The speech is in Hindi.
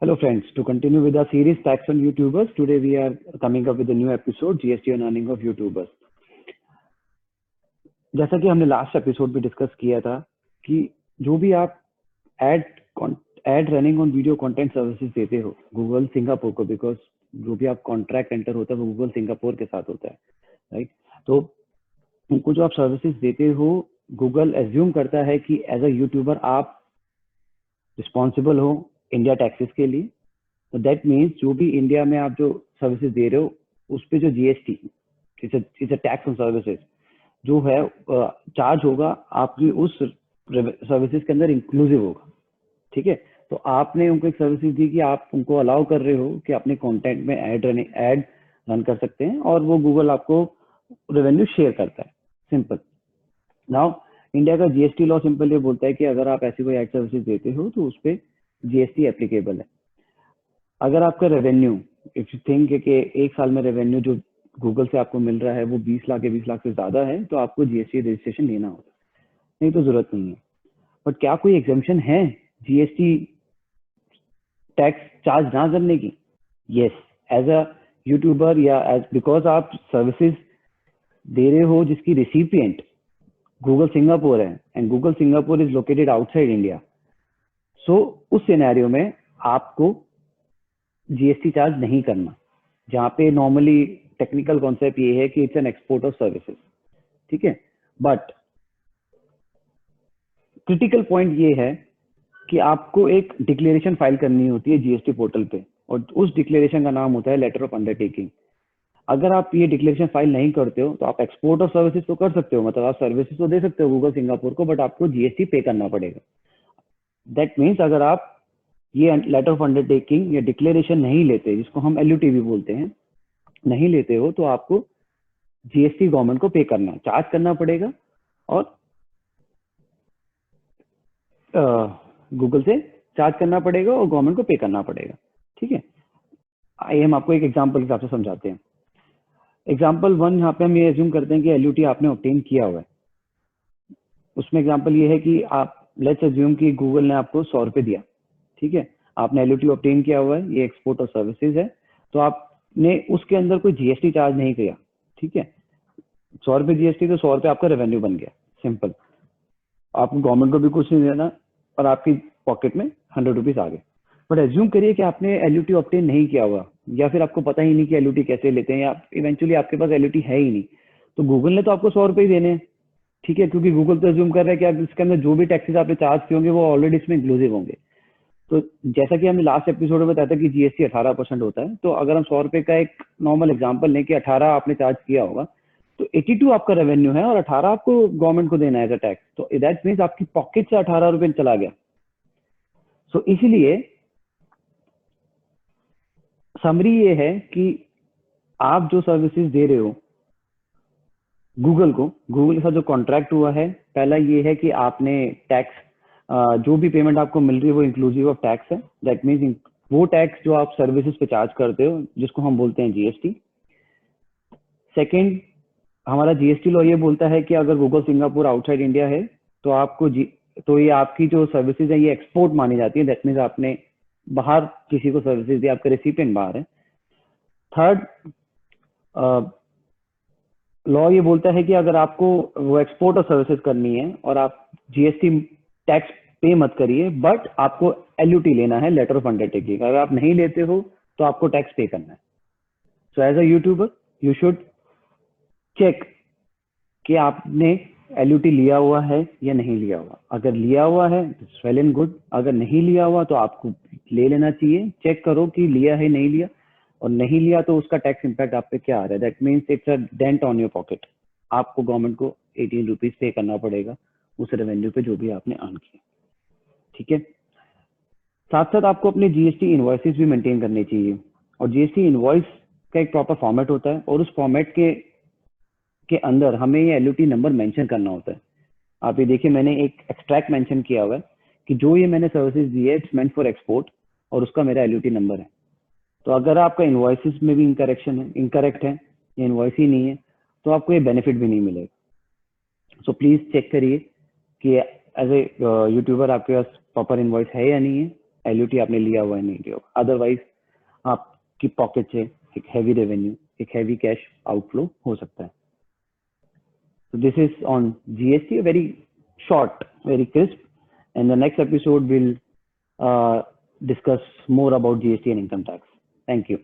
Hello friends, to continue with our series Tax on YouTubers, today we are coming up with a new episode GST on earning of YouTubers. जैसा कि हमने लास्ट एपिसोड में डिस्कस किया था कि जो भी आप ad ad running on video content services देते हो गूगल सिंगापुर को, बिकॉज जो भी आप कॉन्ट्रैक्ट एंटर होता है वो गूगल सिंगापुर के साथ होता है, राइट? तो उनको जो आप सर्विसेज देते हो गूगल एज्यूम करता है कि एज अ यूट्यूबर आप रिस्पॉन्सिबल हो इंडिया टैक्सेस के लिए। तो दैट मीन्स जो भी इंडिया में आप जो सर्विसेज दे रहे हो उस पर जो GST it's a tax on services जो है चार्ज होगा आपकी उस सर्विसेज के अंदर इंक्लूसिव होगा। ठीक है, तो आपने उनको एक सर्विसेज दी कि आप उनको अलाउ कर रहे हो कि अपने कंटेंट में ऐड रन कर सकते हैं और वो गूगल आपको रेवेन्यू शेयर करता है। सिंपल। नाउ इंडिया का जीएसटी लॉ सिंपल ये बोलता है कि अगर आप ऐसी कोई एड सर्विसेज देते हो तो उस पर जीएसटी एप्लीकेबल है। अगर आपका रेवेन्यू इफ यू थिंक कि एक साल में रेवेन्यू जो गूगल से आपको मिल रहा है वो 20 लाख या 20 लाख से ज्यादा है तो आपको जीएसटी रजिस्ट्रेशन लेना होगा, नहीं तो जरूरत नहीं है। बट क्या कोई एग्जेम्पशन है जीएसटी टैक्स चार्ज ना करने की? यस, एज अ यूट्यूबर या एज बिकॉज आप सर्विसेज दे रहे हो जिसकी रिसिपिएंट गूगल सिंगापुर है and Google Singapore is located outside India. So उस सिनेरियो में आपको जीएसटी चार्ज नहीं करना, जहाँ पे नॉर्मली टेक्निकल कॉन्सेप्ट ये है कि it's an export of services. ठीक है, बट क्रिटिकल पॉइंट ये है कि आपको एक डिक्लेरेशन फाइल करनी होती है जीएसटी पोर्टल पे और उस डिक्लेरेशन का नाम होता है लेटर ऑफ अंडरटेकिंग। अगर आप ये डिक्लेरेशन फाइल नहीं करते हो तो आप एक्सपोर्ट ऑफ सर्विसेज तो कर सकते हो, मतलब आप सर्विसेज तो दे सकते हो गूगल सिंगापुर को, बट आपको जीएसटी पे करना पड़ेगा। दैट मीन्स अगर आप ये लेटर ऑफ अंडरटेकिंग या डिक्लेरेशन नहीं लेते, जिसको हम एलयूटी भी बोलते हैं, नहीं लेते हो तो आपको जीएसटी गवर्नमेंट को पे करना, चार्ज करना पड़ेगा और गूगल से चार्ज करना पड़ेगा और गवर्नमेंट को पे करना पड़ेगा। ठीक है, आइए हम आपको एक एग्जांपल के हिसाब से समझाते हैं। एग्जांपल 1, यहाँ पे हम ये एज्यूम करते हैं कि एलयूटी आपने ऑब्टेन किया हुआ है। उसमें एग्जांपल ये है कि आप लेट्स एज्यूम कि गूगल ने आपको 100 रुपए दिया। ठीक है, आपने एलयूटी ऑब्टेन किया हुआ है, ये एक्सपोर्ट ऑफ सर्विसेज है, तो आपने उसके अंदर कोई जीएसटी चार्ज नहीं किया। ठीक है, 100 रुपए जीएसटी तो 100 रुपए आपका रेवेन्यू बन गया। सिंपल, आपको गवर्नमेंट को भी कुछ नहीं देना और आपकी पॉकेट में 100 रुपीज आ गए। बट एज्यूम करिए कि आपने एलयूटी ऑब्टेन नहीं किया हुआ या फिर आपको पता ही नहीं कि एलयूटी कैसे लेते हैं या इवेंचुअली आपके पास एलयूटी है ही नहीं, तो गूगल ने तो आपको 100 रुपए ही देने हैं। ठीक है, क्योंकि गूगल तो एज्यूम कर रहा है कि आप इसके अंदर जो भी टैक्सेस आपने चार्ज किए होंगे वो ऑलरेडी इसमें इंक्लूसिव होंगे। तो जैसा कि हमने लास्ट एपिसोड में बताया था कि जीएसटी 18% होता है, तो अगर हम 100 रुपए का एक नॉर्मल एग्जांपल लें कि 18 आपने चार्ज किया होगा तो 82 आपका रेवेन्यू है और 18 आपको गवर्नमेंट को देना है एज अ टैक्स, तो दैट मीन्स आपकी पॉकेट से 18 रुपए चला गया। सो इसीलिए समरी ये है कि आप जो सर्विसेज दे रहे हो गूगल को, गूगल के साथ जो कॉन्ट्रैक्ट हुआ है, पहला ये है कि आपने टैक्स जो भी पेमेंट आपको मिल रही है वो इंक्लूसिव ऑफ टैक्स है। दैट मीन्स वो टैक्स जो आप सर्विसेज पे चार्ज करते हो जिसको हम बोलते हैं जीएसटी। सेकंड, हमारा जीएसटी लॉ ये बोलता है कि अगर गूगल सिंगापुर आउटसाइड इंडिया है तो आपको तो ये आपकी जो सर्विसेज है ये एक्सपोर्ट मानी जाती है। दैट मीन्स आपने बाहर किसी को सर्विसेज दी, आपका रेसिपिएंट बाहर है। थर्ड, लॉ ये बोलता है कि अगर आपको वो एक्सपोर्ट ऑफ सर्विसेज करनी है और आप जीएसटी टैक्स पे मत करिए, बट आपको एलयूटी लेना है, लेटर ऑफ अंडरटेकिंग। अगर आप नहीं लेते हो तो आपको टैक्स पे करना है। So as a YouTuber you should check कि आपने एलयूटी लिया हुआ है या नहीं लिया हुआ। अगर लिया हुआ है वेल एंड गुड, अगर नहीं लिया हुआ तो आपको ले लेना चाहिए। चेक करो कि लिया है नहीं लिया, और नहीं लिया तो उसका टैक्स इम्पैक्ट आप पे क्या आ रहा है। That means it's a dent on your pocket. आपको गवर्नमेंट को 18 रुपीज पे करना पड़ेगा उस रेवेन्यू पे जो भी आपने अर्न किया। ठीक है, साथ साथ आपको अपने जीएसटी इनवॉइसेस भी मेंटेन करने चाहिए और जीएसटी इनवॉइस का एक प्रॉपर फॉर्मेट होता है और उस फॉर्मेट के अंदर हमें ये एलयूटी नंबर मेंशन करना होता है। आप ये देखिए, मैंने एक एक्सट्रैक्ट मेंशन किया हुआ है कि जो ये मैंने सर्विसेज दी है इट्स मेंट फॉर एक्सपोर्ट और उसका मेरा एलयूटी नंबर है। तो अगर आपका इनवॉइसेस में भी इनकरेक्ट है या इनवॉइस ही नहीं है तो आपको ये बेनिफिट भी नहीं मिलेगा। सो प्लीज चेक करिए कि एज ए यूट्यूबर आपके पास प्रॉपर इनवॉइस है या नहीं है, एलयूटी आपने लिया हुआ है नहीं लिया होगा, अदरवाइज आपकी पॉकेट से एक हैवी रेवेन्यू, एक हैवी कैश आउटफ्लो हो सकता है. So this is on GST, very short, very crisp. And the next episode will discuss more about GST and income tax. Thank you.